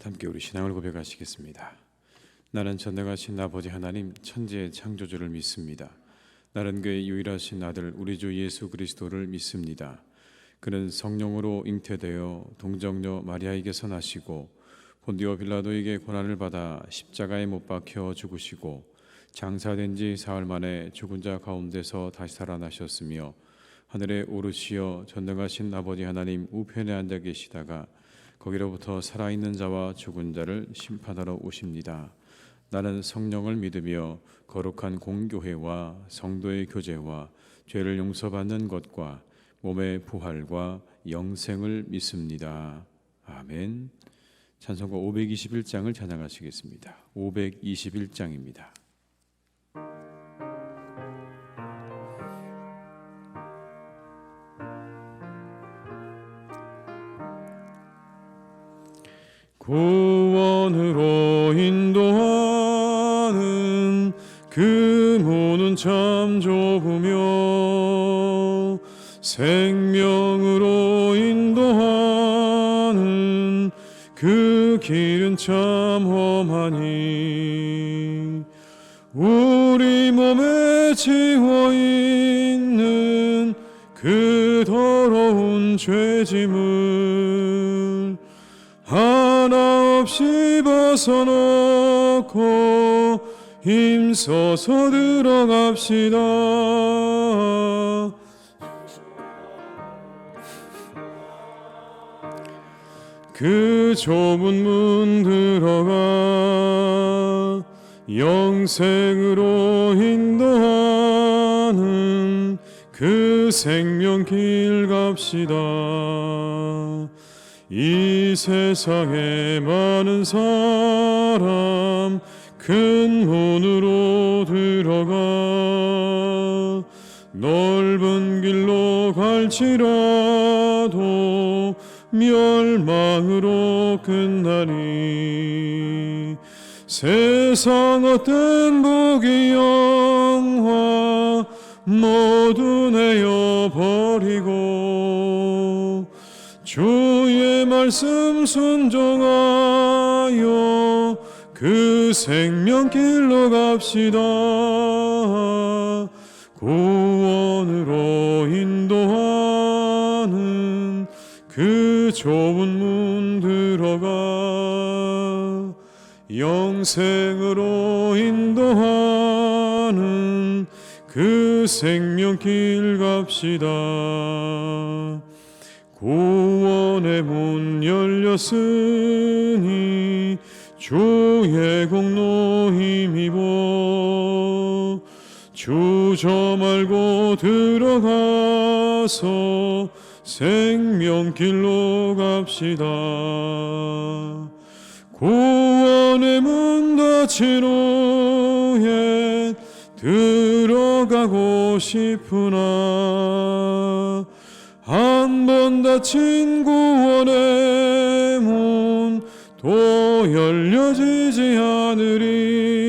함께 우리 신앙을 고백하시겠습니다. 나는 전능하신 아버지 하나님 천지의 창조주를 믿습니다. 나는 그의 유일하신 아들 우리 주 예수 그리스도를 믿습니다. 그는 성령으로 잉태되어 동정녀 마리아에게서 나시고 본디오 빌라도에게 고난을 받아 십자가에 못 박혀 죽으시고 장사된 지 사흘 만에 죽은 자 가운데서 다시 살아나셨으며 하늘에 오르시어 전능하신 아버지 하나님 우편에 앉아 계시다가 거기로부터 살아있는 자와 죽은 자를 심판하러 오십니다. 나는 성령을 믿으며 거룩한 공교회와 성도의 교제와 죄를 용서받는 것과 몸의 부활과 영생을 믿습니다. 아멘. 찬송가 521장을 찬양하시겠습니다. 521장입니다. 구원으로 인도하는 그 문은 참 좁으며 생명으로 인도하는 그 길은 참 험하니 우리 몸에 지워있는 그 더러운 죄짐을 하나 없이 벗어놓고 힘써서 들어갑시다. 그 좁은 문 들어가 영생으로 인도하는 그 생명길 갑시다. 이 세상에 많은 사람 큰 문으로 들어가 넓은 길로 갈지라도 멸망으로 끝나니 세상 어떤 복이 영화 모두 내어버리고 주의 말씀 순종하여 그 생명길로 갑시다. 구원으로 인도하는 그 좁은 문 들어가 영생으로 인도하는 그 생명길 갑시다. 구원의 문 열렸으니 주의 공로 힘입어 주저 말고 들어가서 생명길로 갑시다. 구원의 문 닫힌 후에 들어가고 싶으나 한 번 닫힌 구원의 문 또 열려지지 않으리.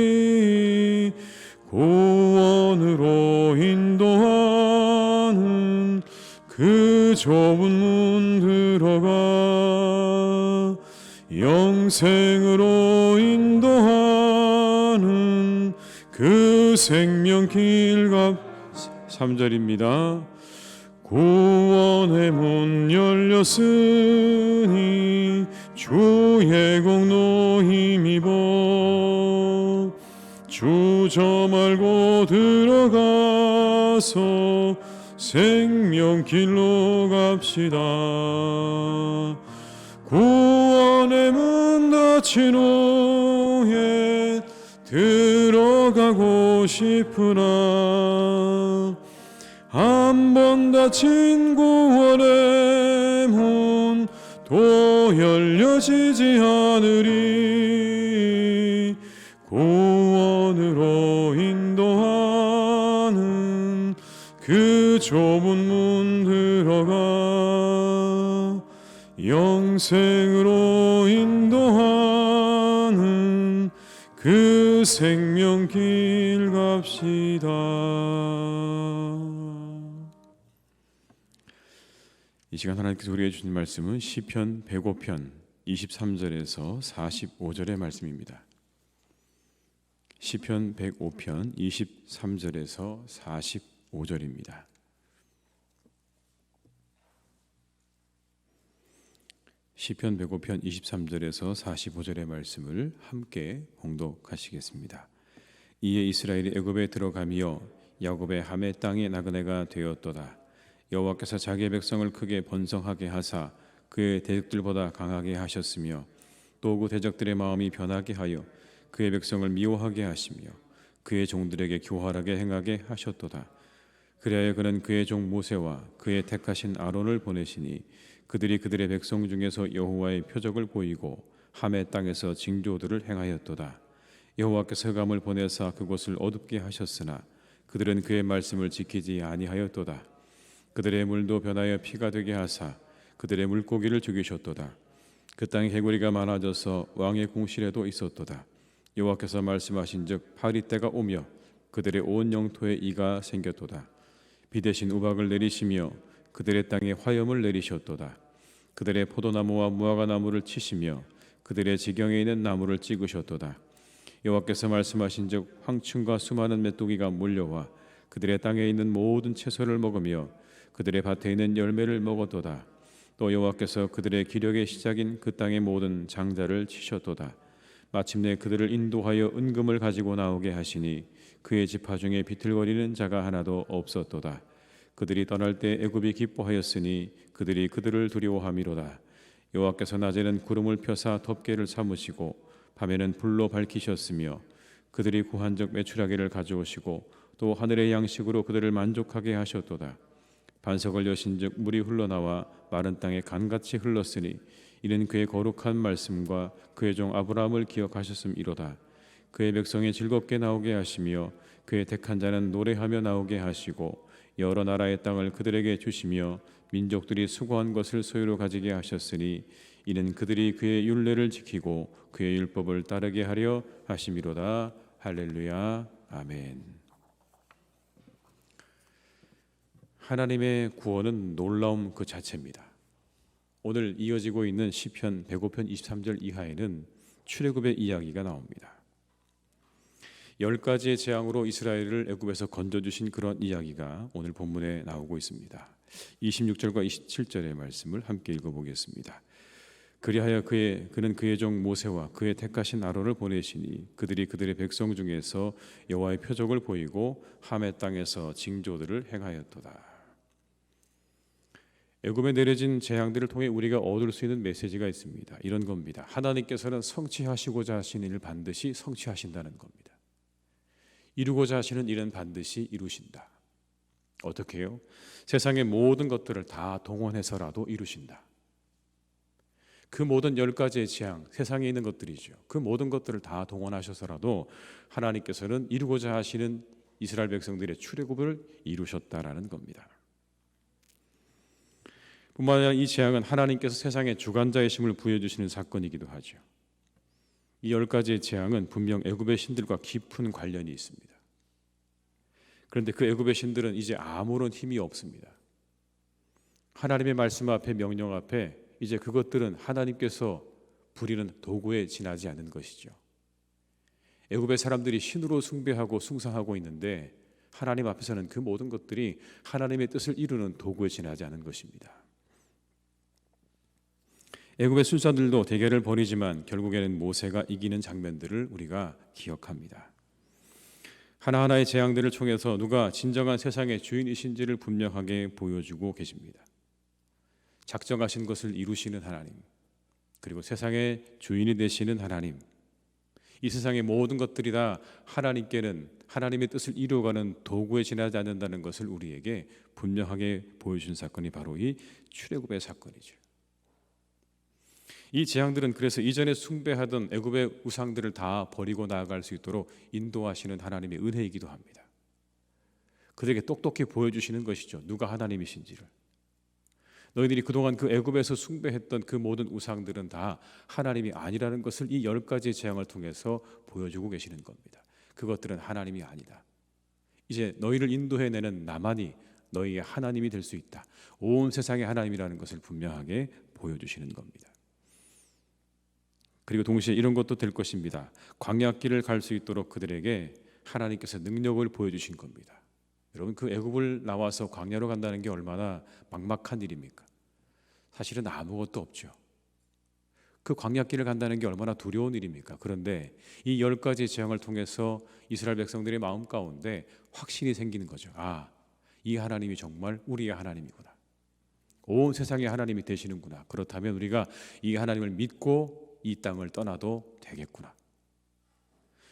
구원으로 인도하는 그 좁은 문 들어가 영생으로 인도하는 그 생명길 갑 3절입니다. 구원의 문 열렸으니 주의 공로 힘입어 주저 말고 들어가서 생명길로 갑시다. 구원의 문 닫힌 후에 들어가고 싶으나 한 번 닫힌 구원의 문 또 열려지지 않으리. 구원으로 인도하는 그 좁은 문 들어가 영생으로 인도하는 그 생명길 갑시다. 이 시간 하나님께서 우리에게 주신 말씀은 시편 105편 23절에서 45절의 말씀입니다. 시편 105편 23절에서 45절입니다. 시편 105편 23절에서 45절의 말씀을 함께 봉독하시겠습니다. 이에 이스라엘이 애굽에 들어가며 야곱의 함의 땅에 나그네가 되었도다. 여호와께서 자기의 백성을 크게 번성하게 하사 그의 대적들보다 강하게 하셨으며 또 그 대적들의 마음이 변하게 하여 그의 백성을 미워하게 하시며 그의 종들에게 교활하게 행하게 하셨도다. 그리하여 그는 그의 종 모세와 그의 택하신 아론을 보내시니 그들이 그들의 백성 중에서 여호와의 표적을 보이고 함의 땅에서 징조들을 행하였도다. 여호와께서 흑암을 보내사 그곳을 어둡게 하셨으나 그들은 그의 말씀을 지키지 아니하였도다. 그들의 물도 변하여 피가 되게 하사 그들의 물고기를 죽이셨도다. 그 땅에 개구리가 많아져서 왕의 궁실에도 있었도다. 여호와께서 말씀하신즉 파리 때가 오며 그들의 온 영토에 이가 생겼도다. 비 대신 우박을 내리시며 그들의 땅에 화염을 내리셨도다. 그들의 포도나무와 무화과나무를 치시며 그들의 지경에 있는 나무를 찍으셨도다. 여호와께서 말씀하신즉 황충과 수많은 메뚜기가 몰려와 그들의 땅에 있는 모든 채소를 먹으며 그들의 밭에 있는 열매를 먹었도다. 또 여호와께서 그들의 기력의 시작인 그 땅의 모든 장자를 치셨도다. 마침내 그들을 인도하여 은금을 가지고 나오게 하시니 그의 지파 중에 비틀거리는 자가 하나도 없었도다. 그들이 떠날 때 애굽이 기뻐하였으니 그들이 그들을 두려워함이로다. 여호와께서 낮에는 구름을 펴사 덮개를 삼으시고 밤에는 불로 밝히셨으며 그들이 구한 적 메추라기를 가져오시고 또 하늘의 양식으로 그들을 만족하게 하셨도다. 반석을 여신즉 물이 흘러나와 마른 땅에 간같이 흘렀으니 이는 그의 거룩한 말씀과 그의 종 아브라함을 기억하셨음이로다. 그의 백성이 즐겁게 나오게 하시며 그의 택한 자는 노래하며 나오게 하시고 여러 나라의 땅을 그들에게 주시며 민족들이 수고한 것을 소유로 가지게 하셨으니 이는 그들이 그의 율례를 지키고 그의 율법을 따르게 하려 하심이로다. 할렐루야. 아멘. 하나님의 구원은 놀라움 그 자체입니다. 오늘 이어지고 있는 시편 105편 23절 이하에는 출애굽의 이야기가 나옵니다. 10가지의 재앙으로 이스라엘을 애굽에서 건져주신 그런 이야기가 오늘 본문에 나오고 있습니다. 26절과 27절의 말씀을 함께 읽어보겠습니다. 그리하여 그는 그의 종 모세와 그의 택하신 아론을 보내시니 그들이 그들의 백성 중에서 여호와의 표적을 보이고 함의 땅에서 징조들을 행하였도다. 애굽에 내려진 재앙들을 통해 우리가 얻을 수 있는 메시지가 있습니다. 이런 겁니다. 하나님께서는 성취하시고자 하시는 일을 반드시 성취하신다는 겁니다. 이루고자 하시는 일은 반드시 이루신다. 어떻게 해요? 세상의 모든 것들을 다 동원해서라도 이루신다. 그 모든 10가지의 재앙, 세상에 있는 것들이죠. 그 모든 것들을 다 동원하셔서라도 하나님께서는 이루고자 하시는 이스라엘 백성들의 출애굽을 이루셨다라는 겁니다. 뿐만 아니라 이 재앙은 하나님께서 세상의 주관자이심을 부여주시는 사건이기도 하죠. 이 10가지의 재앙은 분명 애굽의 신들과 깊은 관련이 있습니다. 그런데 그 애굽의 신들은 이제 아무런 힘이 없습니다. 하나님의 말씀 앞에, 명령 앞에 이제 그것들은 하나님께서 부리는 도구에 지나지 않는 것이죠. 애굽의 사람들이 신으로 숭배하고 숭상하고 있는데 하나님 앞에서는 그 모든 것들이 하나님의 뜻을 이루는 도구에 지나지 않은 것입니다. 애굽의 술사들도 대결을 벌이지만 결국에는 모세가 이기는 장면들을 우리가 기억합니다. 하나하나의 재앙들을 통해서 누가 진정한 세상의 주인이신지를 분명하게 보여주고 계십니다. 작정하신 것을 이루시는 하나님, 그리고 세상의 주인이 되시는 하나님, 이 세상의 모든 것들이 다 하나님께는 하나님의 뜻을 이루어가는 도구에 지나지 않는다는 것을 우리에게 분명하게 보여준 사건이 바로 이 출애굽의 사건이죠. 이 재앙들은 그래서 이전에 숭배하던 애굽의 우상들을 다 버리고 나아갈 수 있도록 인도하시는 하나님의 은혜이기도 합니다. 그들에게 똑똑히 보여주시는 것이죠. 누가 하나님이신지를. 너희들이 그동안 그 애굽에서 숭배했던 그 모든 우상들은 다 하나님이 아니라는 것을 이 10가지의 재앙을 통해서 보여주고 계시는 겁니다. 그것들은 하나님이 아니다. 이제 너희를 인도해내는 나만이 너희의 하나님이 될 수 있다. 온 세상의 하나님이라는 것을 분명하게 보여주시는 겁니다. 그리고 동시에 이런 것도 될 것입니다. 광야길을 갈 수 있도록 그들에게 하나님께서 능력을 보여주신 겁니다. 여러분, 그 애굽을 나와서 광야로 간다는 게 얼마나 막막한 일입니까? 사실은 아무것도 없죠. 그 광야길을 간다는 게 얼마나 두려운 일입니까? 그런데 이 10가지 재앙을 통해서 이스라엘 백성들의 마음 가운데 확신이 생기는 거죠. 아, 이 하나님이 정말 우리의 하나님이구나. 온 세상의 하나님이 되시는구나. 그렇다면 우리가 이 하나님을 믿고 이 땅을 떠나도 되겠구나.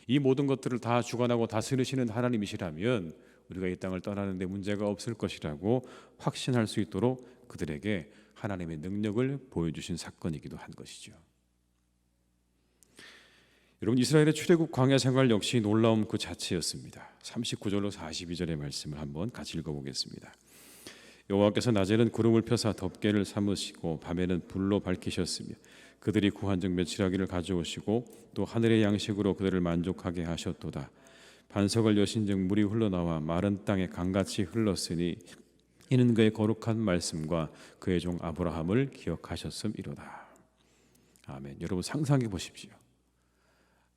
이 모든 것들을 다 주관하고 다스리시는 하나님이시라면 우리가 이 땅을 떠나는 데 문제가 없을 것이라고 확신할 수 있도록 그들에게 하나님의 능력을 보여주신 사건이기도 한 것이죠. 여러분, 이스라엘의 출애굽 광야 생활 역시 놀라움 그 자체였습니다. 39절로 42절의 말씀을 한번 같이 읽어보겠습니다. 여호와께서 낮에는 구름을 펴사 덮개를 삼으시고 밤에는 불로 밝히셨으며 그들이 구한 적 메추라기를 가져오시고 또 하늘의 양식으로 그들을 만족하게 하셨도다. 반석을 여신즉 물이 흘러나와 마른 땅에 강같이 흘렀으니 이는 그의 거룩한 말씀과 그의 종 아브라함을 기억하셨음이로다. 아멘. 여러분, 상상해 보십시오.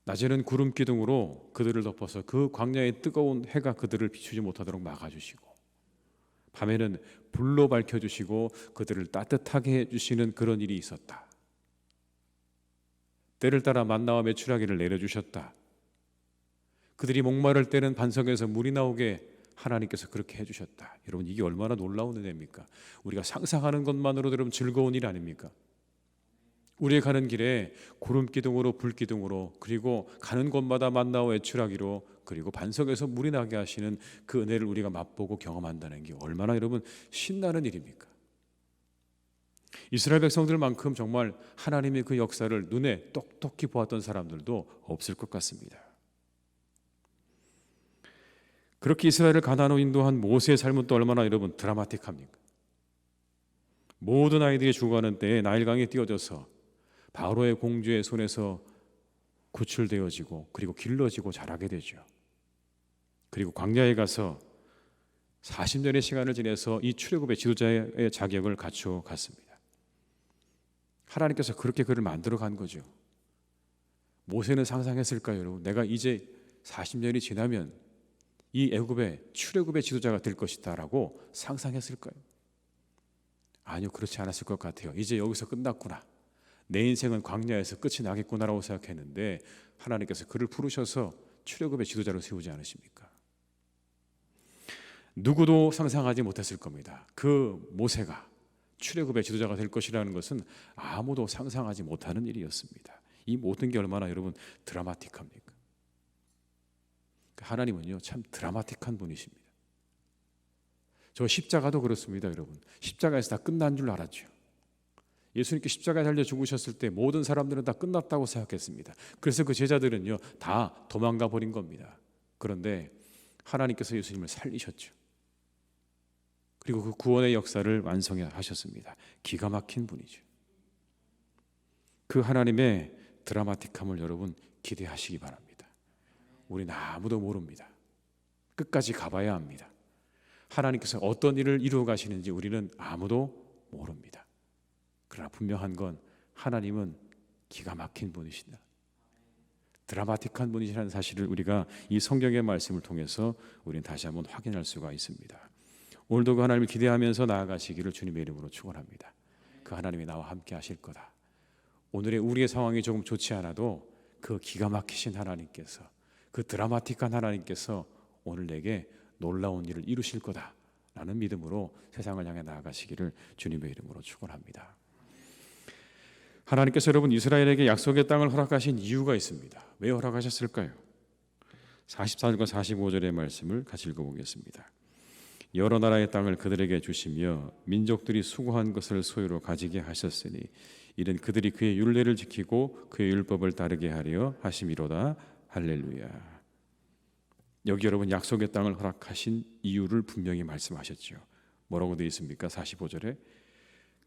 낮에는 구름 기둥으로 그들을 덮어서 그 광야의 뜨거운 해가 그들을 비추지 못하도록 막아주시고 밤에는 불로 밝혀주시고 그들을 따뜻하게 해주시는 그런 일이 있었다. 때를 따라 만나와 메추라기를 내려주셨다. 그들이 목마를 때는 반석에서 물이 나오게 하나님께서 그렇게 해주셨다. 여러분, 이게 얼마나 놀라운 은혜입니까? 우리가 상상하는 것만으로도 여러분 즐거운 일 아닙니까? 우리의 가는 길에 구름 기둥으로 불 기둥으로 그리고 가는 곳마다 만나와 메추라기로 그리고 반석에서 물이 나게 하시는 그 은혜를 우리가 맛보고 경험한다는 게 얼마나 여러분 신나는 일입니까? 이스라엘 백성들만큼 정말 하나님의 그 역사를 눈에 똑똑히 보았던 사람들도 없을 것 같습니다. 그렇게 이스라엘을 가나안으로 인도한 모세의 삶은 또 얼마나 여러분 드라마틱합니까? 모든 아이들이 죽어가는 때에 나일강에 띄어져서 바로의 공주의 손에서 구출되어지고 그리고 길러지고 자라게 되죠. 그리고 광야에 가서 40년의 시간을 지내서 이 출애굽의 지도자의 자격을 갖추어 갔습니다. 하나님께서 그렇게 그를 만들어 간 거죠. 모세는 상상했을까요, 여러분? 내가 이제 40년이 지나면 이 애굽의 출애굽의 지도자가 될 것이다라고 상상했을까요? 아니요, 그렇지 않았을 것 같아요. 이제 여기서 끝났구나. 내 인생은 광야에서 끝이 나겠구나라고 생각했는데 하나님께서 그를 부르셔서 출애굽의 지도자로 세우지 않으십니까? 누구도 상상하지 못했을 겁니다. 그 모세가 출애굽의 지도자가 될 것이라는 것은 아무도 상상하지 못하는 일이었습니다. 이 모든 게 얼마나 여러분 드라마틱합니까? 하나님은요 참 드라마틱한 분이십니다. 저 십자가도 그렇습니다, 여러분. 십자가에서 다 끝난 줄 알았죠. 예수님께 십자가에 달려 죽으셨을 때 모든 사람들은 다 끝났다고 생각했습니다. 그래서 그 제자들은요 다 도망가 버린 겁니다. 그런데 하나님께서 예수님을 살리셨죠. 그리고 그 구원의 역사를 완성하셨습니다. 기가 막힌 분이죠. 그 하나님의 드라마틱함을 여러분 기대하시기 바랍니다. 우리는 아무도 모릅니다. 끝까지 가봐야 합니다. 하나님께서 어떤 일을 이루어 가시는지 우리는 아무도 모릅니다. 그러나 분명한 건 하나님은 기가 막힌 분이시다. 드라마틱한 분이시라는 사실을 우리가 이 성경의 말씀을 통해서 우리는 다시 한번 확인할 수가 있습니다. 오늘도 그 하나님을 기대하면서 나아가시기를 주님의 이름으로 축원합니다. 그 하나님이 나와 함께 하실 거다. 오늘의 우리의 상황이 조금 좋지 않아도 그 기가 막히신 하나님께서, 그 드라마틱한 하나님께서 오늘 내게 놀라운 일을 이루실 거다라는 믿음으로 세상을 향해 나아가시기를 주님의 이름으로 축원합니다. 하나님께서 여러분 이스라엘에게 약속의 땅을 허락하신 이유가 있습니다. 왜 허락하셨을까요? 44절과 45절의 말씀을 같이 읽어보겠습니다. 여러 나라의 땅을 그들에게 주시며 민족들이 수고한 것을 소유로 가지게 하셨으니 이는 그들이 그의 율례를 지키고 그의 율법을 따르게 하려 하심이로다. 할렐루야. 여기 여러분 약속의 땅을 허락하신 이유를 분명히 말씀하셨죠. 뭐라고 되어 있습니까? 45절에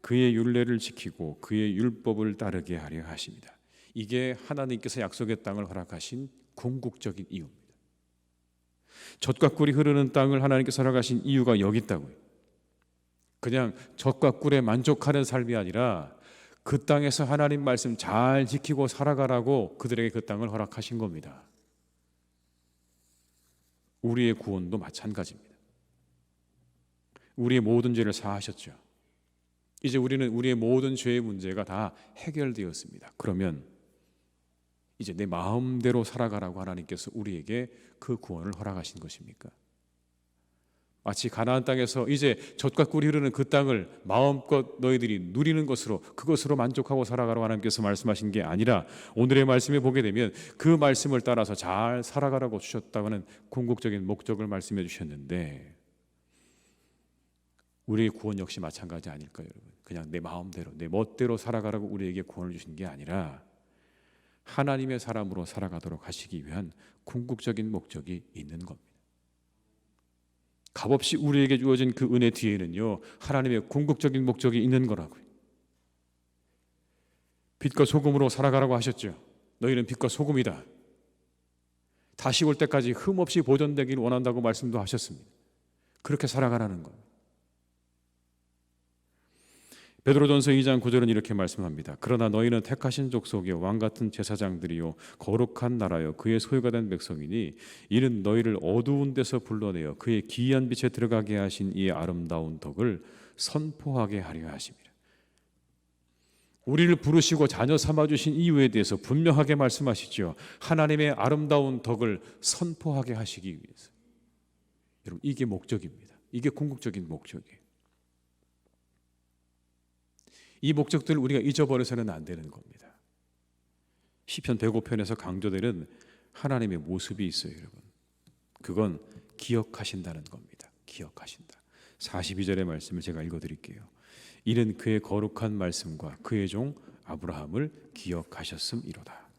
그의 율례를 지키고 그의 율법을 따르게 하려 하십니다. 이게 하나님께서 약속의 땅을 허락하신 궁극적인 이유입니다. 젖과 꿀이 흐르는 땅을 하나님께서 허락하신 이유가 여기 있다고요. 그냥 젖과 꿀에 만족하는 삶이 아니라 그 땅에서 하나님 말씀 잘 지키고 살아가라고 그들에게 그 땅을 허락하신 겁니다. 우리의 구원도 마찬가지입니다. 우리의 모든 죄를 사하셨죠. 이제 우리는 우리의 모든 죄의 문제가 다 해결되었습니다. 그러면 이제 내 마음대로 살아가라고 하나님께서 우리에게 그 구원을 허락하신 것입니까? 마치 가나안 땅에서 이제 젖과 꿀이 흐르는 그 땅을 마음껏 너희들이 누리는 것으로, 그것으로 만족하고 살아가라고 하나님께서 말씀하신 게 아니라, 오늘의 말씀에 보게 되면 그 말씀을 따라서 잘 살아가라고 주셨다고는 궁극적인 목적을 말씀해 주셨는데, 우리의 구원 역시 마찬가지 아닐까요, 여러분? 그냥 내 마음대로, 내 멋대로 살아가라고 우리에게 구원을 주신 게 아니라 하나님의 사람으로 살아가도록 하시기 위한 궁극적인 목적이 있는 겁니다. 값없이 우리에게 주어진 그 은혜 뒤에는요, 하나님의 궁극적인 목적이 있는 거라고요. 빛과 소금으로 살아가라고 하셨죠. 너희는 빛과 소금이다. 다시 올 때까지 흠없이 보존되길 원한다고 말씀도 하셨습니다. 그렇게 살아가라는 거예요. 베드로전서 2장 9절은 이렇게 말씀합니다. 그러나 너희는 택하신 족속이요 왕같은 제사장들이요 거룩한 나라요 그의 소유가 된 백성이니 이는 너희를 어두운 데서 불러내어 그의 기이한 빛에 들어가게 하신 이 아름다운 덕을 선포하게 하려 하심이라. 우리를 부르시고 자녀 삼아주신 이유에 대해서 분명하게 말씀하시죠. 하나님의 아름다운 덕을 선포하게 하시기 위해서. 여러분, 이게 목적입니다. 이게 궁극적인 목적이에요. 이 목적들을 우리가 잊어버려서는 안 되는 겁니다. 시편 105편에서 강조되는 하나님의 모습이 있어요, 여러분. 그건 기억하신다는 겁니다. 기억하신다. 42절의 말씀을 제가 읽어드릴게요. 이는 그의 거룩한 말씀과 그의 종 아브라함을 기억하셨음이로다.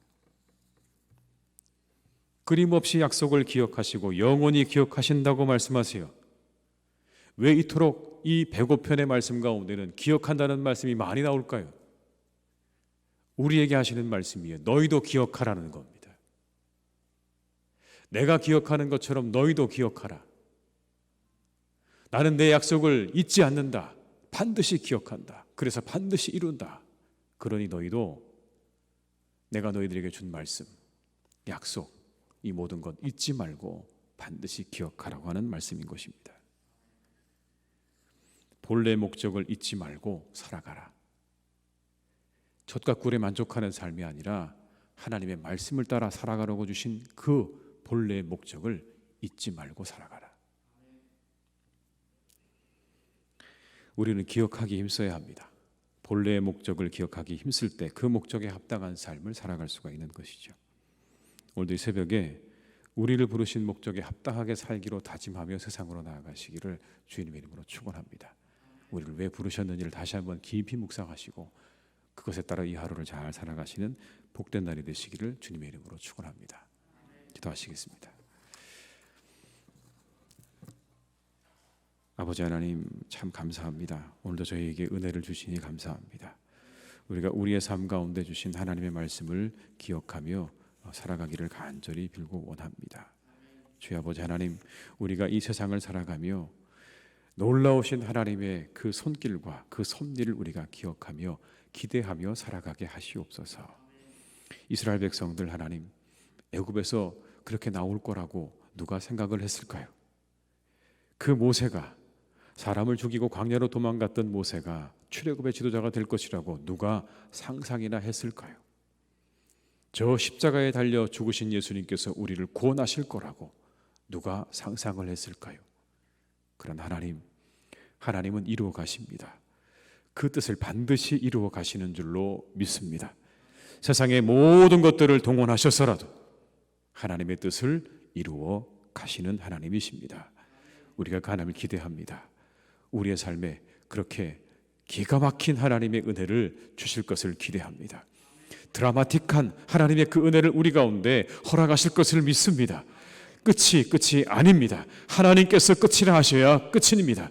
끊임없이 약속을 기억하시고 영원히 기억하신다고 말씀하세요. 왜 이토록 이 105편의 말씀 가운데는 기억한다는 말씀이 많이 나올까요? 우리에게 하시는 말씀이에요. 너희도 기억하라는 겁니다. 내가 기억하는 것처럼 너희도 기억하라. 나는 내 약속을 잊지 않는다. 반드시 기억한다. 그래서 반드시 이룬다. 그러니 너희도 내가 너희들에게 준 말씀, 약속, 이 모든 것 잊지 말고 반드시 기억하라고 하는 말씀인 것입니다. 본래 목적을 잊지 말고 살아가라. 젖과 꿀에 만족하는 삶이 아니라 하나님의 말씀을 따라 살아가라고 주신 그 본래의 목적을 잊지 말고 살아가라. 우리는 기억하기 힘써야 합니다. 본래의 목적을 기억하기 힘쓸 때 그 목적에 합당한 삶을 살아갈 수가 있는 것이죠. 오늘도 이 새벽에 우리를 부르신 목적에 합당하게 살기로 다짐하며 세상으로 나아가시기를 주님의 이름으로 축원합니다. 우리를 왜 부르셨는지를 다시 한번 깊이 묵상하시고 그것에 따라 이 하루를 잘 살아가시는 복된 날이 되시기를 주님의 이름으로 축원합니다. 기도하시겠습니다. 아버지 하나님, 참 감사합니다. 오늘도 저희에게 은혜를 주시니 감사합니다. 우리가 우리의 삶 가운데 주신 하나님의 말씀을 기억하며 살아가기를 간절히 빌고 원합니다. 주여 아버지 하나님, 우리가 이 세상을 살아가며 놀라우신 하나님의 그 손길과 그 섭리를 우리가 기억하며 기대하며 살아가게 하시옵소서. 이스라엘 백성들 하나님, 애굽에서 그렇게 나올 거라고 누가 생각을 했을까요? 그 모세가, 사람을 죽이고 광야로 도망갔던 모세가 출애굽의 지도자가 될 것이라고 누가 상상이나 했을까요? 저 십자가에 달려 죽으신 예수님께서 우리를 구원하실 거라고 누가 상상을 했을까요? 그런 하나님은 이루어 가십니다. 그 뜻을 반드시 이루어 가시는 줄로 믿습니다. 세상의 모든 것들을 동원하셔서라도 하나님의 뜻을 이루어 가시는 하나님이십니다. 우리가 그 하나님을 기대합니다. 우리의 삶에 그렇게 기가 막힌 하나님의 은혜를 주실 것을 기대합니다. 드라마틱한 하나님의 그 은혜를 우리 가운데 허락하실 것을 믿습니다. 끝이 아닙니다. 하나님께서 끝이라 하셔야 끝입니다.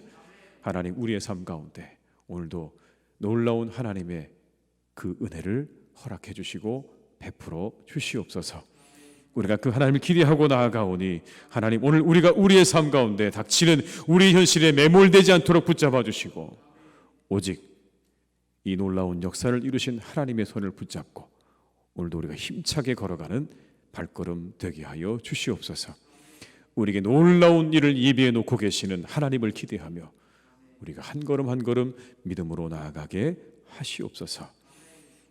하나님, 우리의 삶 가운데 오늘도 놀라운 하나님의 그 은혜를 허락해 주시고 베풀어 주시옵소서. 우리가 그 하나님을 기대하고 나아가오니 하나님, 오늘 우리가 우리의 삶 가운데 닥치는 우리 현실에 매몰되지 않도록 붙잡아 주시고 오직 이 놀라운 역사를 이루신 하나님의 손을 붙잡고 오늘도 우리가 힘차게 걸어가는 발걸음 되게 하여 주시옵소서. 우리에게 놀라운 일을 예비해 놓고 계시는 하나님을 기대하며 우리가 한 걸음 한 걸음 믿음으로 나아가게 하시옵소서.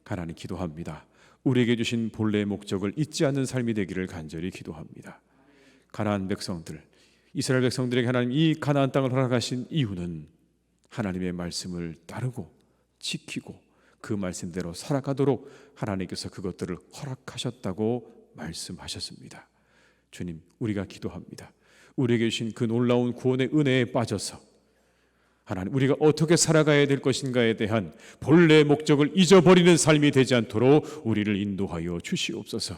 하나님 기도합니다. 우리에게 주신 본래의 목적을 잊지 않는 삶이 되기를 간절히 기도합니다. 가나안 백성들, 이스라엘 백성들에게 하나님 이 가나안 땅을 허락하신 이유는 하나님의 말씀을 따르고 지키고 그 말씀대로 살아가도록 하나님께서 그것들을 허락하셨다고 말씀하셨습니다. 주님, 우리가 기도합니다. 우리에게 주신 그 놀라운 구원의 은혜에 빠져서 하나님, 우리가 어떻게 살아가야 될 것인가에 대한 본래의 목적을 잊어버리는 삶이 되지 않도록 우리를 인도하여 주시옵소서.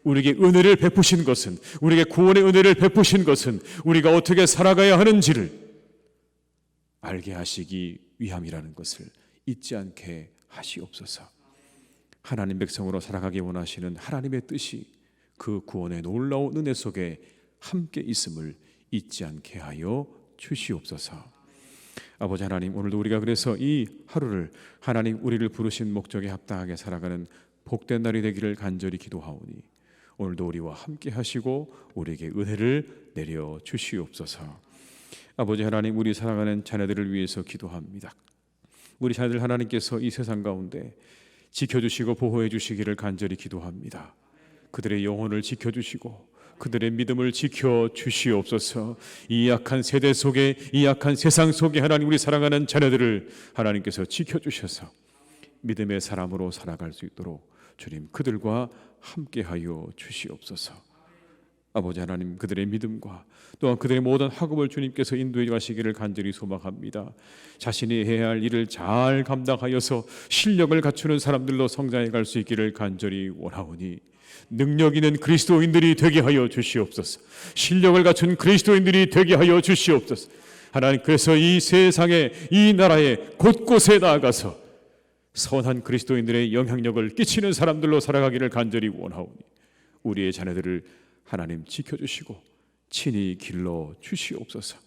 우리에게 은혜를 베푸신 것은, 우리에게 구원의 은혜를 베푸신 것은 우리가 어떻게 살아가야 하는지를 알게 하시기 위함이라는 것을 잊지 않게 하시옵소서. 하나님 백성으로 살아가기 원하시는 하나님의 뜻이 그 구원의 놀라운 은혜 속에 함께 있음을 잊지 않게 하여 주시옵소서. 아버지 하나님, 오늘도 우리가 그래서 이 하루를 하나님 우리를 부르신 목적에 합당하게 살아가는 복된 날이 되기를 간절히 기도하오니 오늘도 우리와 함께 하시고 우리에게 은혜를 내려 주시옵소서. 아버지 하나님, 우리 사랑하는 자녀들을 위해서 기도합니다. 우리 자녀들 하나님께서 이 세상 가운데 지켜주시고 보호해 주시기를 간절히 기도합니다. 그들의 영혼을 지켜주시고 그들의 믿음을 지켜주시옵소서. 이 약한 세대 속에, 이 약한 세상 속에 하나님 우리 사랑하는 자녀들을 하나님께서 지켜주셔서 믿음의 사람으로 살아갈 수 있도록 주님 그들과 함께하여 주시옵소서. 아버지 하나님, 그들의 믿음과 또한 그들의 모든 학업을 주님께서 인도해 가시기를 간절히 소망합니다. 자신이 해야 할 일을 잘 감당하여서 실력을 갖추는 사람들로 성장해 갈 수 있기를 간절히 원하오니 능력 있는 그리스도인들이 되게 하여 주시옵소서. 실력을 갖춘 그리스도인들이 되게 하여 주시옵소서. 하나님, 그래서 이 세상에, 이 나라에 곳곳에 나아가서 선한 그리스도인들의 영향력을 끼치는 사람들로 살아가기를 간절히 원하오니 우리의 자녀들을 하나님 지켜주시고 친히 길러 주시옵소서.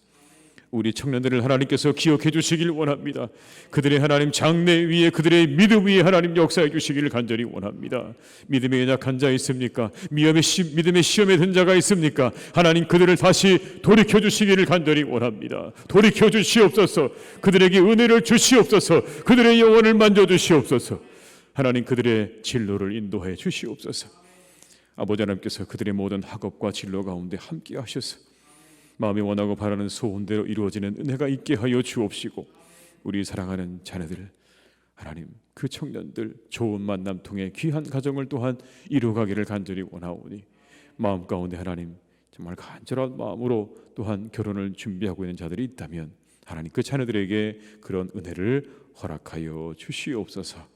우리 청년들을 하나님께서 기억해 주시길 원합니다. 그들의 하나님 장래 위에, 그들의 믿음 위에 하나님 역사해 주시기를 간절히 원합니다. 믿음에 연약한 자 있습니까? 믿음의 시험에 든 자가 있습니까? 하나님 그들을 다시 돌이켜 주시기를 간절히 원합니다. 돌이켜 주시옵소서. 그들에게 은혜를 주시옵소서. 그들의 영혼을 만져 주시옵소서. 하나님 그들의 진로를 인도해 주시옵소서. 아버지 하나님께서 그들의 모든 학업과 진로 가운데 함께 하셔서 마음이 원하고 바라는 소원대로 이루어지는 은혜가 있게 하여 주옵시고 우리 사랑하는 자녀들 하나님, 그 청년들 좋은 만남 통해 귀한 가정을 또한 이루어가기를 간절히 원하오니 마음 가운데 하나님 정말 간절한 마음으로 또한 결혼을 준비하고 있는 자들이 있다면 하나님 그 자녀들에게 그런 은혜를 허락하여 주시옵소서.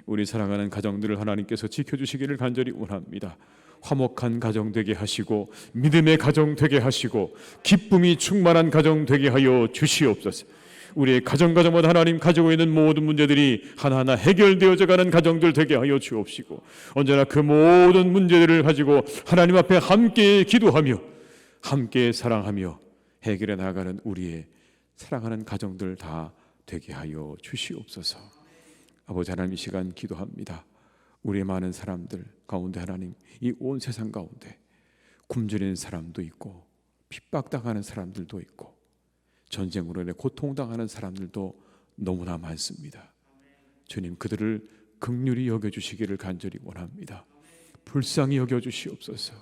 우리 사랑하는 가정들을 하나님께서 지켜주시기를 간절히 원합니다. 화목한 가정 되게 하시고 믿음의 가정 되게 하시고 기쁨이 충만한 가정 되게 하여 주시옵소서. 우리의 가정마다 하나님 가지고 있는 모든 문제들이 하나하나 해결되어져 가는 가정들 되게 하여 주옵시고 언제나 그 모든 문제들을 가지고 하나님 앞에 함께 기도하며 함께 사랑하며 해결해 나가는 우리의 사랑하는 가정들 다 되게 하여 주시옵소서. 아버지 하나님, 이 시간 기도합니다. 우리의 많은 사람들 가운데 하나님, 이 온 세상 가운데 굶주리는 사람도 있고 핍박당하는 사람들도 있고 전쟁으로 인해 고통당하는 사람들도 너무나 많습니다. 주님, 그들을 긍휼히 여겨주시기를 간절히 원합니다. 불쌍히 여겨주시옵소서.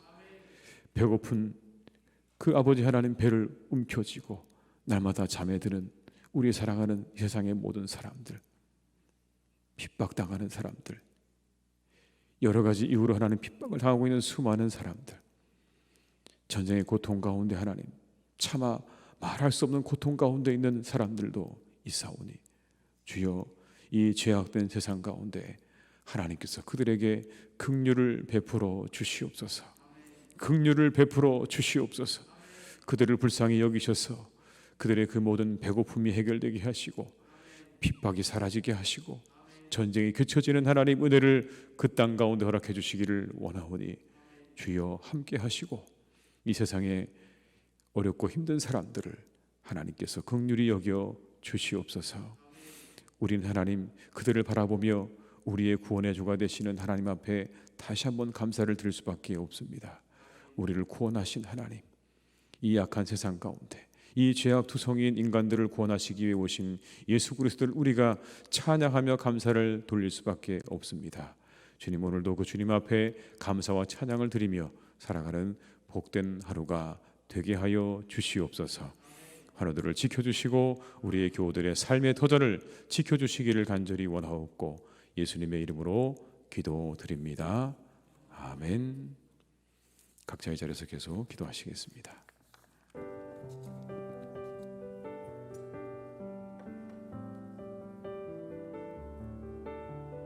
배고픈 그 아버지 하나님 배를 움켜쥐고 날마다 잠에 드는 우리 사랑하는 이 세상의 모든 사람들, 핍박당하는 사람들, 여러 가지 이유로 하나님 핍박을 당하고 있는 수많은 사람들, 전쟁의 고통 가운데 하나님 차마 말할 수 없는 고통 가운데 있는 사람들도 있사오니 주여, 이 죄악된 세상 가운데 하나님께서 그들에게 긍휼을 베풀어 주시옵소서. 긍휼을 베풀어 주시옵소서. 그들을 불쌍히 여기셔서 그들의 그 모든 배고픔이 해결되게 하시고 핍박이 사라지게 하시고 전쟁이 그쳐지는 하나님 은혜를 그 땅 가운데 허락해 주시기를 원하오니 주여 함께 하시고 이 세상에 어렵고 힘든 사람들을 하나님께서 긍휼히 여겨 주시옵소서. 우리는 하나님 그들을 바라보며 우리의 구원의 주가 되시는 하나님 앞에 다시 한번 감사를 드릴 수밖에 없습니다. 우리를 구원하신 하나님, 이 약한 세상 가운데 이 죄악투성인 인간들을 구원하시기 위해 오신 예수 그리스도를 우리가 찬양하며 감사를 돌릴 수밖에 없습니다. 주님, 오늘도 그 주님 앞에 감사와 찬양을 드리며 살아가는 복된 하루가 되게 하여 주시옵소서. 하루들을 지켜주시고 우리의 교우들의 삶의 터전을 지켜주시기를 간절히 원하옵고 예수님의 이름으로 기도드립니다. 아멘. 각자의 자리에서 계속 기도하시겠습니다.